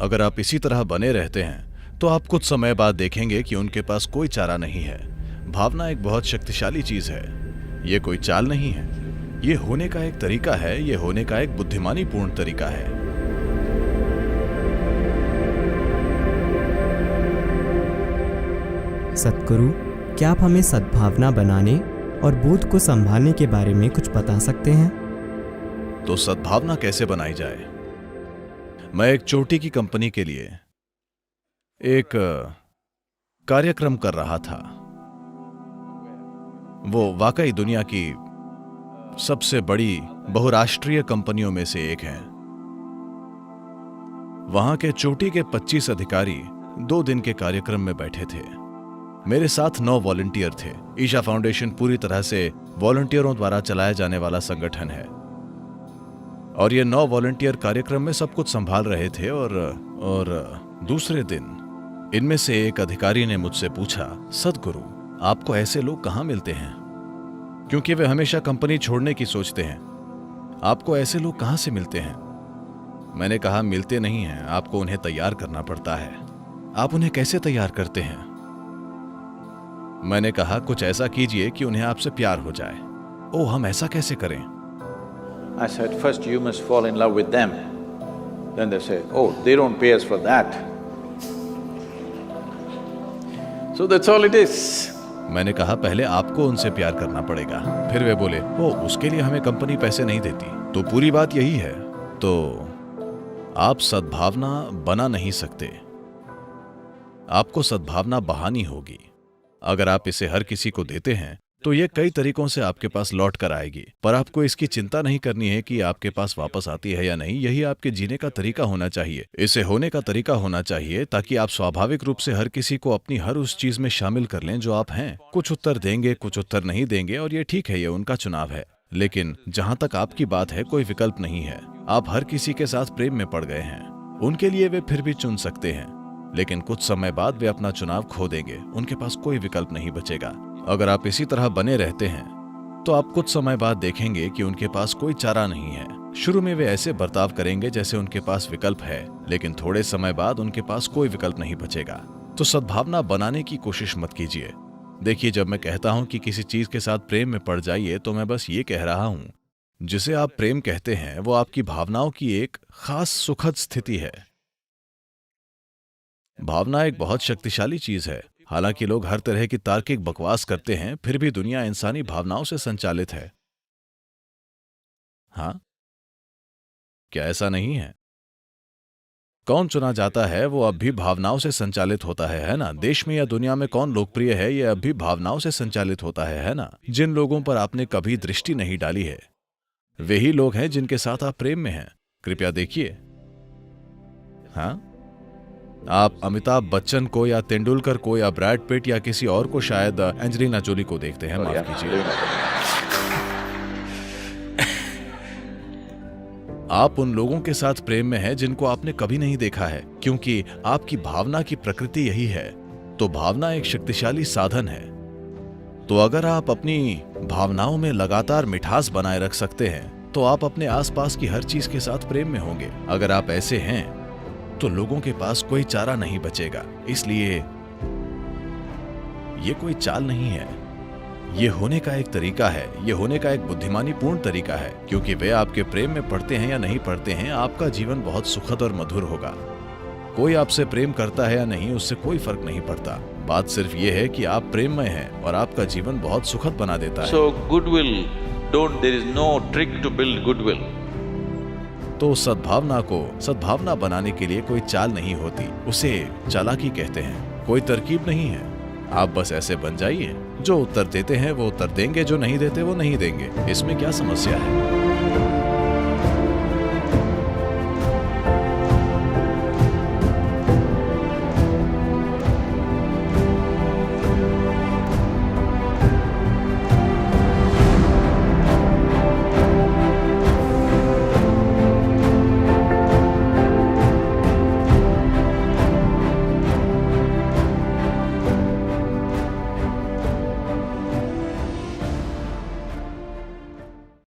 अगर आप इसी तरह बने रहते हैं तो आप कुछ समय बाद देखेंगे कि उनके पास कोई चारा नहीं है। भावना एक बहुत शक्तिशाली चीज है। ये कोई चाल नहीं है, ये होने का एक तरीका है, ये होने का एक बुद्धिमानीपूर्ण तरीका है। सद्गुरु, क्या आप हमें सद्भावना बनाने और बोध को संभालने के बारे में कुछ बता सकते हैं? तो सद्भावना कैसे बनाई जाए? मैं एक चोटी की कंपनी के लिए एक कार्यक्रम कर रहा था। वो वाकई दुनिया की सबसे बड़ी बहुराष्ट्रीय कंपनियों में से एक है। वहां के चोटी के 25 अधिकारी 2 दिन के कार्यक्रम में बैठे थे। मेरे साथ 9 वॉलंटियर थे। ईशा फाउंडेशन पूरी तरह से वॉलंटियरों द्वारा चलाया जाने वाला संगठन है और ये 9 वॉलंटियर कार्यक्रम में सब कुछ संभाल रहे थे। और दूसरे दिन इनमें से एक अधिकारी ने मुझसे पूछा, सद्गुरु, आपको ऐसे लोग कहां मिलते हैं? क्योंकि वे हमेशा कंपनी छोड़ने की सोचते हैं। आपको ऐसे लोग कहां से मिलते हैं? मैंने कहा, मिलते नहीं हैं, आपको उन्हें तैयार करना पड़ता है। आप उन्हें कैसे तैयार करते हैं? मैंने कहा, कुछ ऐसा कीजिए कि उन्हें आपसे प्यार हो जाए। ओह, हम ऐसा कैसे करें? I said, first you must fall in love with them. Then they say, oh, they don't pay us for that. So that's all it is. मैंने कहा, पहले आपको उनसे प्यार करना पड़ेगा। फिर वे बोले, ओ, उसके लिए हमें कंपनी पैसे नहीं देती। तो पूरी बात यही है। तो आप सद्भावना बना नहीं सकते, आपको सद्भावना बहानी होगी। अगर आप इसे हर किसी को देते हैं तो ये कई तरीकों से आपके पास लौट कर आएगी, पर आपको इसकी चिंता नहीं करनी है कि आपके पास वापस आती है या नहीं। यही आपके जीने का तरीका होना चाहिए, इसे होने का तरीका होना चाहिए, ताकि आप स्वाभाविक रूप से हर किसी को अपनी हर उस चीज में शामिल कर लें जो आप हैं। कुछ उत्तर देंगे, कुछ उत्तर नहीं देंगे, और ये ठीक है, ये उनका चुनाव है। लेकिन जहां तक आपकी बात है, कोई विकल्प नहीं है। आप हर किसी के साथ प्रेम में पड़ गए हैं। उनके लिए वे फिर भी चुन सकते हैं, लेकिन कुछ समय बाद वे अपना चुनाव खो देंगे। उनके पास कोई विकल्प नहीं बचेगा। अगर आप इसी तरह बने रहते हैं तो आप कुछ समय बाद देखेंगे कि उनके पास कोई चारा नहीं है। शुरू में वे ऐसे बर्ताव करेंगे जैसे उनके पास विकल्प है, लेकिन थोड़े समय बाद उनके पास कोई विकल्प नहीं बचेगा। तो सद्भावना बनाने की कोशिश मत कीजिए। देखिए, जब मैं कहता हूं कि किसी चीज के साथ प्रेम में पड़ जाइए, तो मैं बस ये कह रहा हूं, जिसे आप प्रेम कहते हैं वो आपकी भावनाओं की एक खास सुखद स्थिति है। भावना एक बहुत शक्तिशाली चीज है। हालांकि लोग हर तरह की तार्किक बकवास करते हैं, फिर भी दुनिया इंसानी भावनाओं से संचालित है। हाँ, क्या ऐसा नहीं है? कौन चुना जाता है वो अब भी भावनाओं से संचालित होता है ना? देश में या दुनिया में कौन लोकप्रिय है, ये अब भी भावनाओं से संचालित होता है ना? जिन लोगों पर आपने कभी दृष्टि नहीं डाली है, वे ही लोग हैं जिनके साथ आप प्रेम में हैं। कृपया देखिए। हाँ, आप अमिताभ बच्चन को या तेंदुलकर को या ब्रैड पिट या किसी और को, शायद एंजेलिना जोली को देखते हैं। माफ कीजिए। आप उन लोगों के साथ प्रेम में हैं जिनको आपने कभी नहीं देखा है, क्योंकि आपकी भावना की प्रकृति यही है। तो भावना एक शक्तिशाली साधन है। तो अगर आप अपनी भावनाओं में लगातार मिठास बनाए रख सकते हैं तो आप अपने आसपास की हर चीज के साथ प्रेम में होंगे। अगर आप ऐसे हैं तो लोगों के पास कोई चारा नहीं बचेगा। इसलिए ये कोई चाल नहीं है, ये होने का एक तरीका है, ये होने का एक बुद्धिमानीपूर्ण तरीका है। क्योंकि वे आपके प्रेम में पड़ते हैं या नहीं पड़ते हैं, आपका जीवन बहुत सुखद और मधुर होगा। कोई आपसे प्रेम करता है या नहीं, उससे कोई फर्क नहीं पड़ता। बात सिर्फ ये है कि आप प्रेम में हैं और आपका जीवन बहुत सुखद बना देता है। So goodwill, there is no trick to build goodwill. तो सद्भावना बनाने के लिए कोई चाल नहीं होती, उसे चालाकी कहते हैं। कोई तरकीब नहीं है, आप बस ऐसे बन जाइए। जो उत्तर देते हैं वो उत्तर देंगे, जो नहीं देते वो नहीं देंगे। इसमें क्या समस्या है?